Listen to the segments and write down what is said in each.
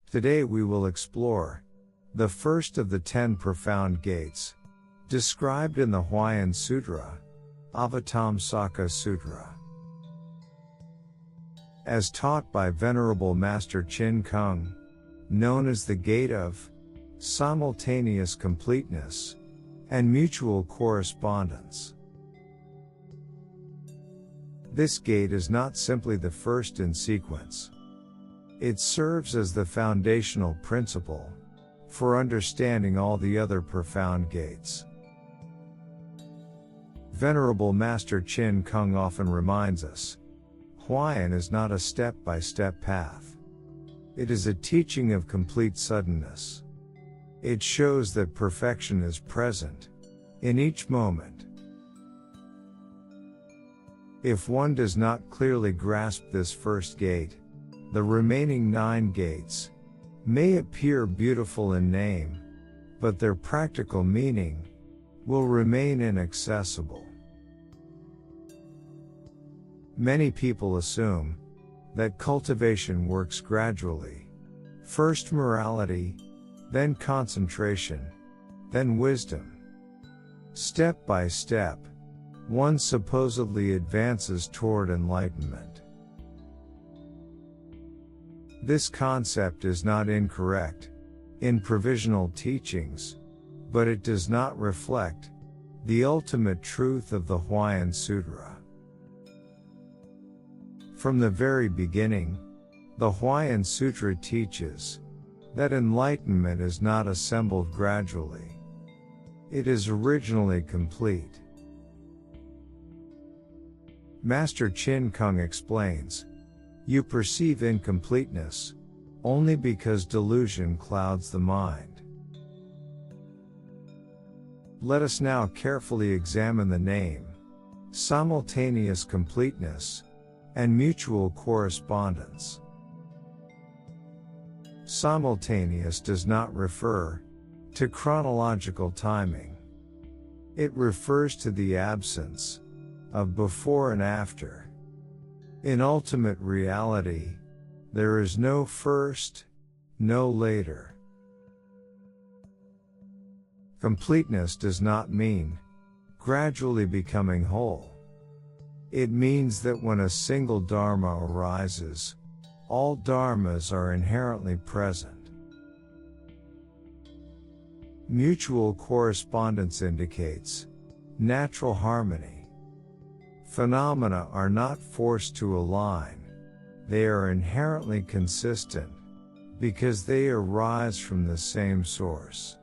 Today we will explore the first of the 10 profound gates, described in the Huayan Sutra, Avataṃsaka Sūtra. As taught by Venerable Master Chin Kung, known as the Gate of Simultaneous Completeness and Mutual Correspondence. This gate is not simply the first in sequence. It serves as the foundational principle for understanding all the other profound gates. Venerable Master Chin Kung often reminds us, Huayan is not a step-by-step path. It is a teaching of complete suddenness. It shows that perfection is present in each moment. If one does not clearly grasp this first gate, the remaining 9 gates may appear beautiful in name, but their practical meaning will remain inaccessible. Many people assume that cultivation works gradually. First morality, then concentration, then wisdom. Step by step, one supposedly advances toward enlightenment. This concept is not incorrect in provisional teachings, but it does not reflect the ultimate truth of the Huayan Sutra. From the very beginning, the Huayan Sutra teaches that enlightenment is not assembled gradually. It is originally complete. Master Chin Kung explains, you perceive incompleteness only because delusion clouds the mind. Let us now carefully examine the name, simultaneous completeness, and mutual correspondence. Simultaneous does not refer to chronological timing. It refers to the absence of before and after. In ultimate reality, there is no first, no later. Completeness does not mean gradually becoming whole. It means that when a single Dharma arises, all Dharmas are inherently present. Mutual correspondence indicates natural harmony. Phenomena are not forced to align. They are inherently consistent because they arise from the same source.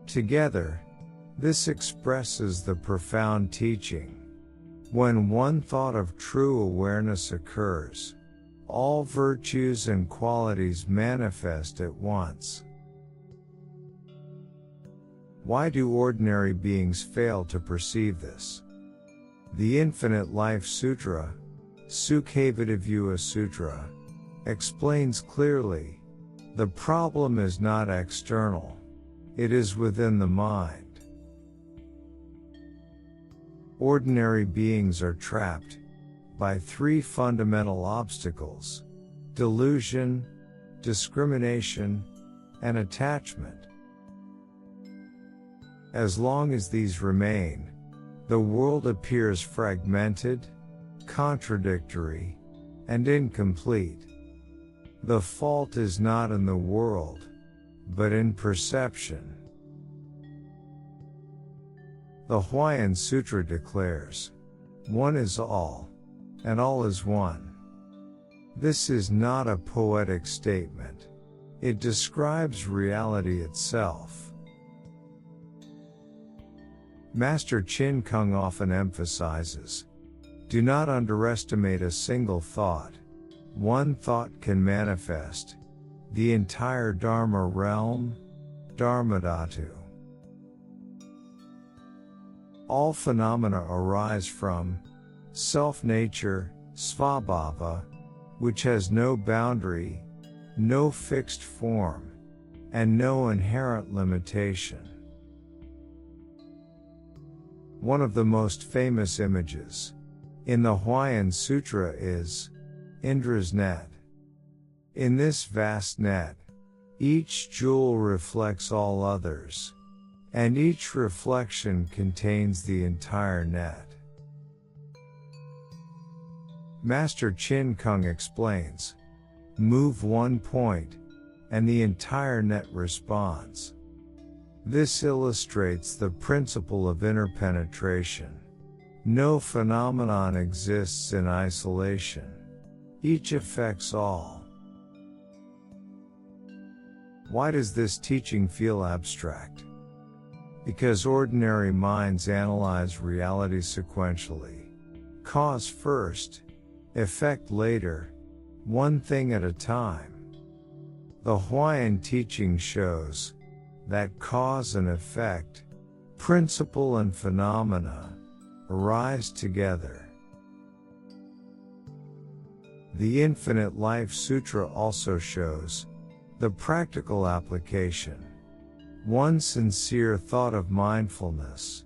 Together, this expresses the profound teaching. When one thought of true awareness occurs, all virtues and qualities manifest at once. Why do ordinary beings fail to perceive this? The Infinite Life Sutra, Sukhāvatī Sutra, explains clearly, the problem is not external, it is within the mind. Ordinary beings are trapped by 3 fundamental obstacles: delusion, discrimination, and attachment. As long as these remain, the world appears fragmented, contradictory, and incomplete. The fault is not in the world, but in perception. The Huayan Sutra declares, one is all, and all is one. This is not a poetic statement. It describes reality itself. Master Chin Kung often emphasizes, do not underestimate a single thought. One thought can manifest the entire Dharma Realm, Dharmadhātu. All phenomena arise from self-nature, svabhava, which has no boundary, no fixed form, and no inherent limitation. One of the most famous images in the Huayan Sutra is Indra's net. In this vast net, each jewel reflects all others, and each reflection contains the entire net. Master Chin Kung explains, move one point, and the entire net responds. This illustrates the principle of interpenetration. No phenomenon exists in isolation. Each affects all. Why does this teaching feel abstract? Because ordinary minds analyze reality sequentially. Cause first, effect later, one thing at a time. The Huayan teaching shows that cause and effect, principle and phenomena, arise together. The Infinite Life Sutra also shows the practical application. One sincere thought of mindfulness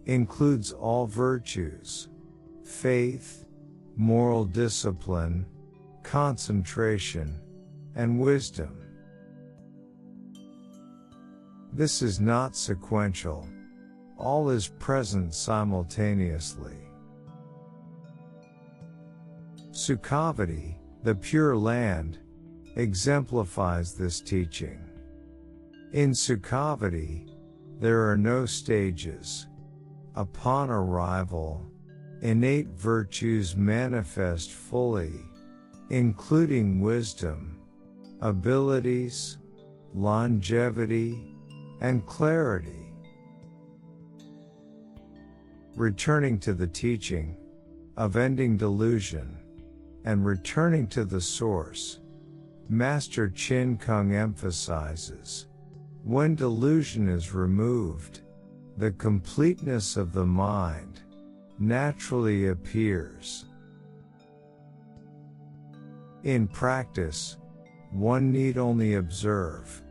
includes all virtues: faith, moral discipline, concentration, and wisdom. This is not sequential. All is present simultaneously. Sukhāvatī, the Pure Land, exemplifies this teaching. In Sukhāvatī, there are no stages. Upon arrival, innate virtues manifest fully, including wisdom, abilities, longevity, and clarity. Returning to the teaching of ending delusion and returning to the source, Master Chin Kung emphasizes, when delusion is removed, the completeness of the mind naturally appears. In practice, one need only observe,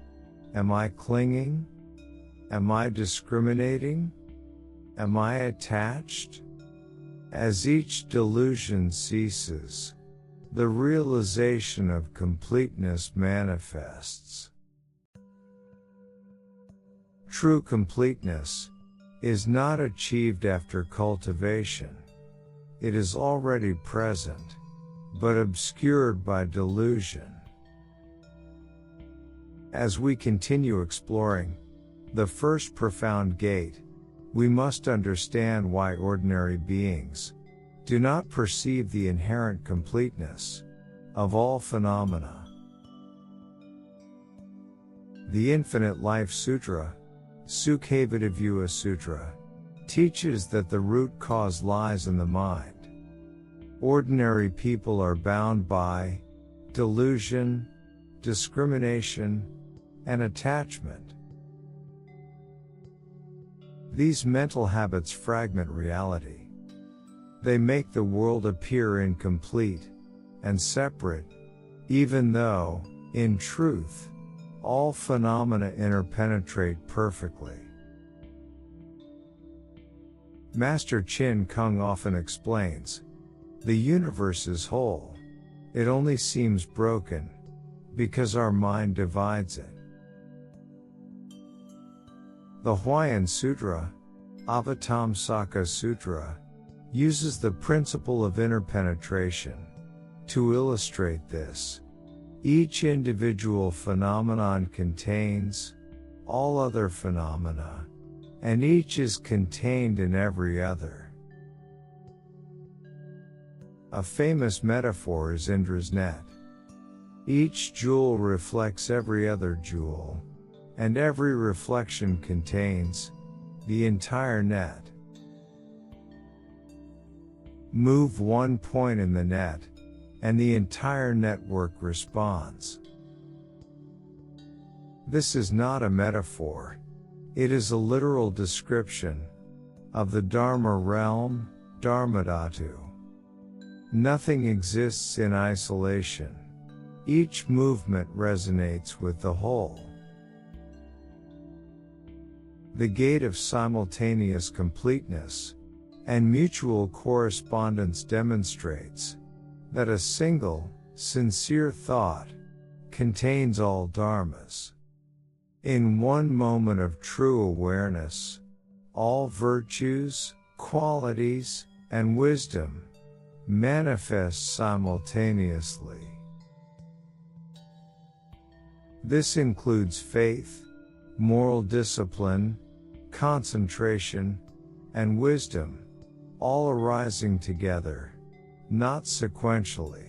am I clinging? Am I discriminating? Am I attached? As each delusion ceases, the realization of completeness manifests. True completeness is not achieved after cultivation. It is already present, but obscured by delusion. As we continue exploring the first profound gate, we must understand why ordinary beings do not perceive the inherent completeness of all phenomena. The Infinite Life Sutra, Sukhāvatī Sutra, teaches that the root cause lies in the mind. Ordinary people are bound by delusion, discrimination, and attachment. These mental habits fragment reality. They make the world appear incomplete and separate, even though, in truth, all phenomena interpenetrate perfectly. Master Chin Kung often explains, the universe is whole. It only seems broken because our mind divides it. The Huayan Sutra, Avataṃsaka Sūtra, uses the principle of interpenetration to illustrate this. Each individual phenomenon contains all other phenomena, and each is contained in every other. A famous metaphor is Indra's net. Each jewel reflects every other jewel, and every reflection contains the entire net. Move one point in the net, and the entire network responds. This is not a metaphor. It is a literal description of the Dharma Realm, Dharmadhātu. Nothing exists in isolation. Each movement resonates with the whole. The gate of simultaneous completeness and mutual correspondence demonstrates that a single, sincere thought contains all dharmas. In one moment of true awareness, all virtues, qualities, and wisdom manifest simultaneously. This includes faith, moral discipline, concentration, and wisdom, all arising together, not sequentially.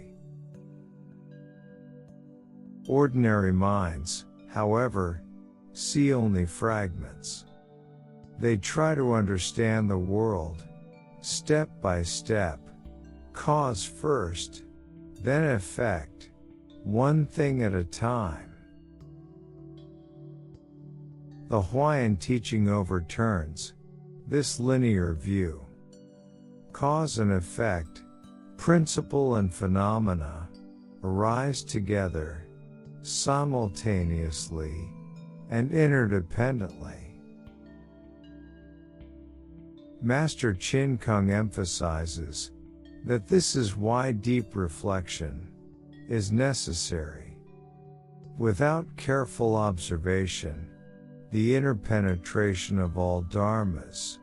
Ordinary minds, however, see only fragments. They try to understand the world, step by step, cause first, then effect, one thing at a time. The Huayan teaching overturns this linear view. Cause and effect, principle and phenomena, arise together, simultaneously, and interdependently. Master Chin Kung emphasizes that this is why deep reflection is necessary. Without careful observation, the interpenetration of all dharmas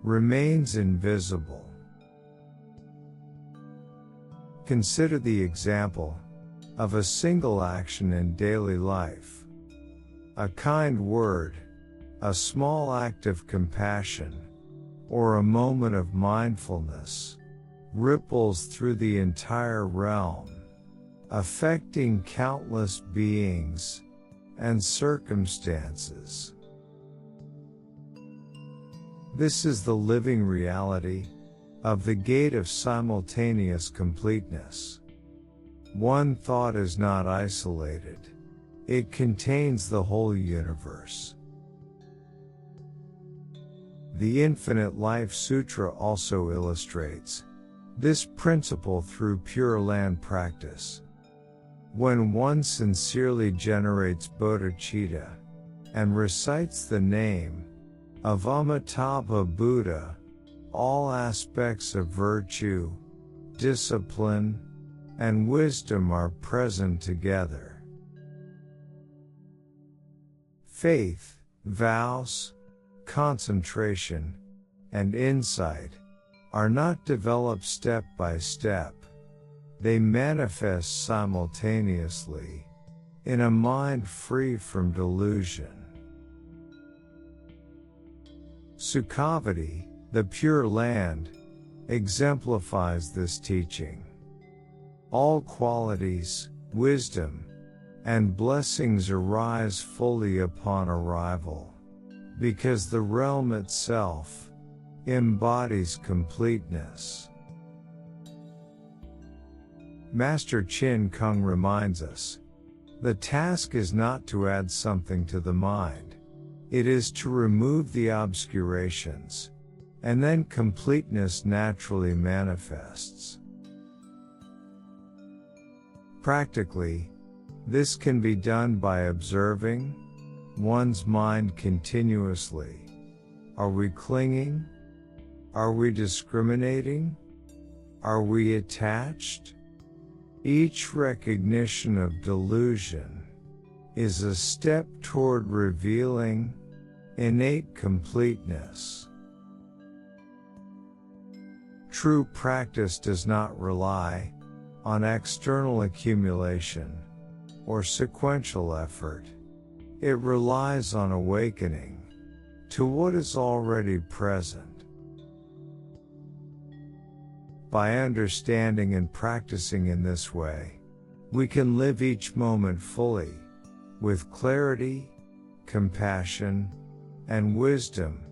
remains invisible. Consider the example of a single action in daily life. A kind word, a small act of compassion, or a moment of mindfulness ripples through the entire realm, affecting countless beings and circumstances. This is the living reality of the gate of simultaneous completeness. One thought is not isolated. It contains the whole universe. The Infinite Life Sutra also illustrates this principle through Pure Land practice. When one sincerely generates bodhicitta and recites the name of Amitabha Buddha, all aspects of virtue, discipline, and wisdom are present together. Faith, vows, concentration, and insight are not developed step by step. They manifest simultaneously in a mind free from delusion. Sukhāvatī, the Pure Land, exemplifies this teaching. All qualities, wisdom, and blessings arise fully upon arrival, because the realm itself embodies completeness. Master Chin Kung reminds us, the task is not to add something to the mind, it is to remove the obscurations, and then completeness naturally manifests. Practically, this can be done by observing one's mind continuously. Are we clinging? Are we discriminating? Are we attached? Each recognition of delusion is a step toward revealing innate completeness. True practice does not rely on external accumulation or sequential effort. It relies on awakening to what is already present. By understanding and practicing in this way, we can live each moment fully, with clarity, compassion, and wisdom,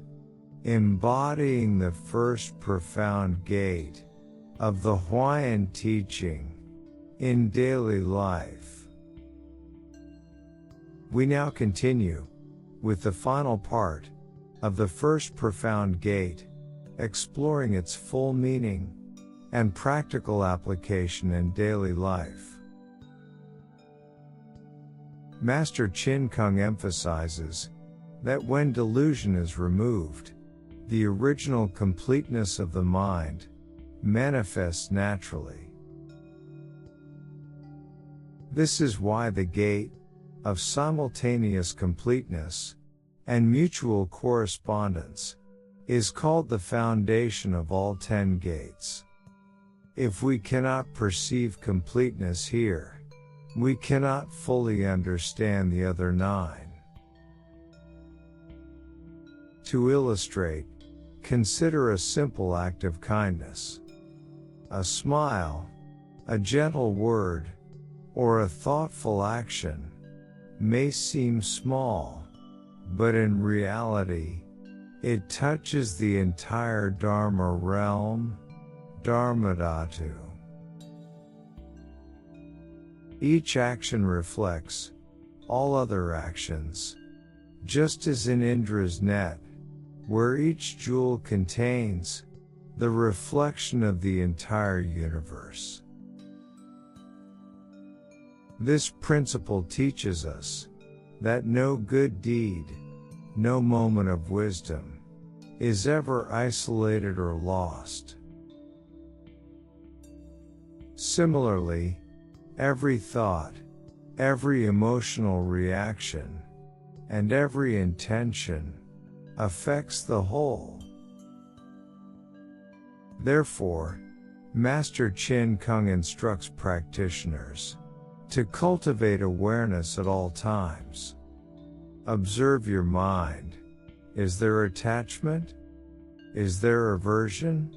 embodying the first profound gate of the Huayan teaching in daily life. We now continue with the final part of the first profound gate, exploring its full meaning and practical application in daily life. Master Chin Kung emphasizes that when delusion is removed, the original completeness of the mind manifests naturally. This is why the gate of simultaneous completeness and mutual correspondence is called the foundation of all 10 gates. If we cannot perceive completeness here, we cannot fully understand the other 9. To illustrate, consider a simple act of kindness. A smile, a gentle word, or a thoughtful action may seem small, but in reality, it touches the entire Dharma Realm, Dharmadhātu. Each action reflects all other actions, just as in Indra's net, where each jewel contains the reflection of the entire universe. This principle teaches us that no good deed, no moment of wisdom, is ever isolated or lost. Similarly, every thought, every emotional reaction, and every intention affects the whole. Therefore, Master Chin Kung instructs practitioners to cultivate awareness at all times. Observe your mind. Is there attachment? Is there aversion?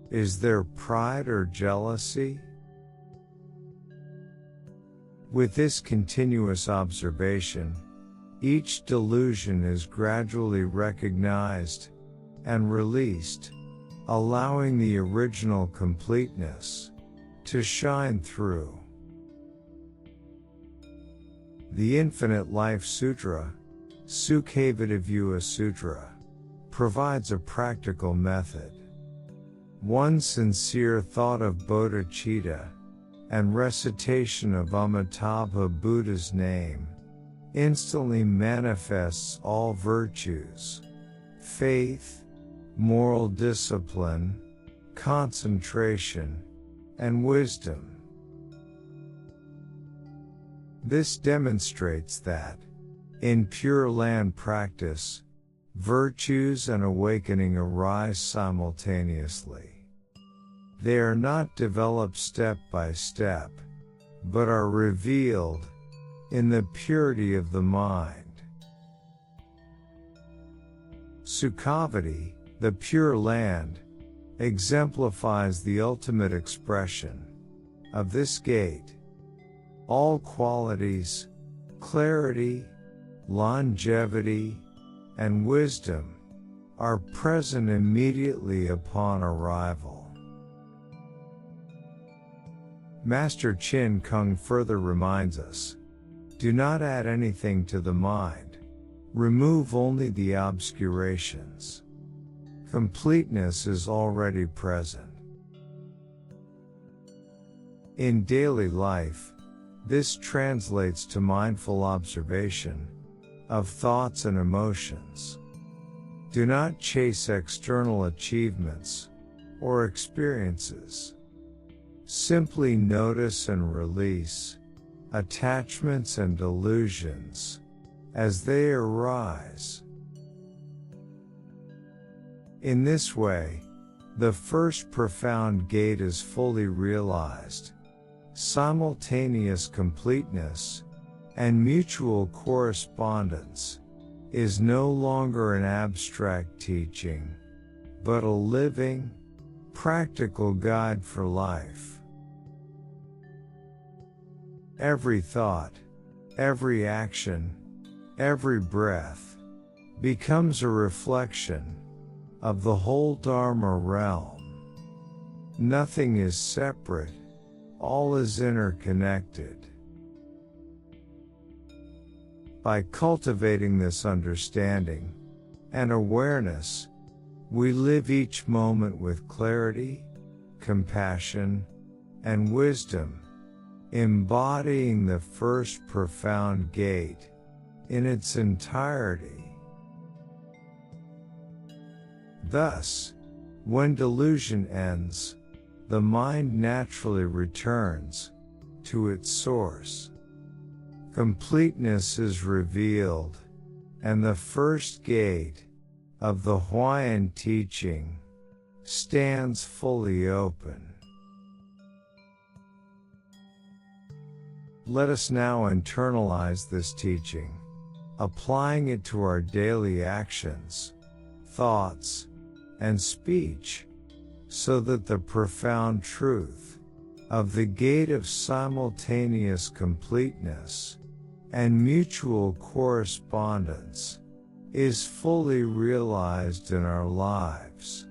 Is there pride or jealousy? With this continuous observation, each delusion is gradually recognized and released, allowing the original completeness to shine through. The Infinite Life Sutra, Sukhāvatī Sutra, provides a practical method. One sincere thought of bodhicitta and recitation of Amitabha Buddha's name instantly manifests all virtues: faith, moral discipline, concentration, and wisdom. This demonstrates that, in Pure Land practice, virtues and awakening arise simultaneously. They are not developed step by step, but are revealed in the purity of the mind. Sukhāvatī, the Pure Land, exemplifies the ultimate expression of this gate. All qualities, clarity, longevity, and wisdom are present immediately upon arrival. Master Chin Kung further reminds us, do not add anything to the mind, remove only the obscurations. Completeness is already present. In daily life, this translates to mindful observation of thoughts and emotions. Do not chase external achievements or experiences. Simply notice and release attachments and delusions as they arise. In this way, the first profound gate is fully realized. Simultaneous completeness and mutual correspondence is no longer an abstract teaching, but a living, practical guide for life. Every thought, every action, every breath becomes a reflection of the whole Dharma realm. Nothing is separate, all is interconnected. By cultivating this understanding and awareness, we live each moment with clarity, compassion, and wisdom, embodying the first profound gate in its entirety. Thus, when delusion ends, the mind naturally returns to its source. Completeness is revealed, and the first gate of the Huayan teaching stands fully open. Let us now internalize this teaching, applying it to our daily actions, thoughts, and speech, so that the profound truth of the gate of simultaneous completeness and mutual correspondence is fully realized in our lives.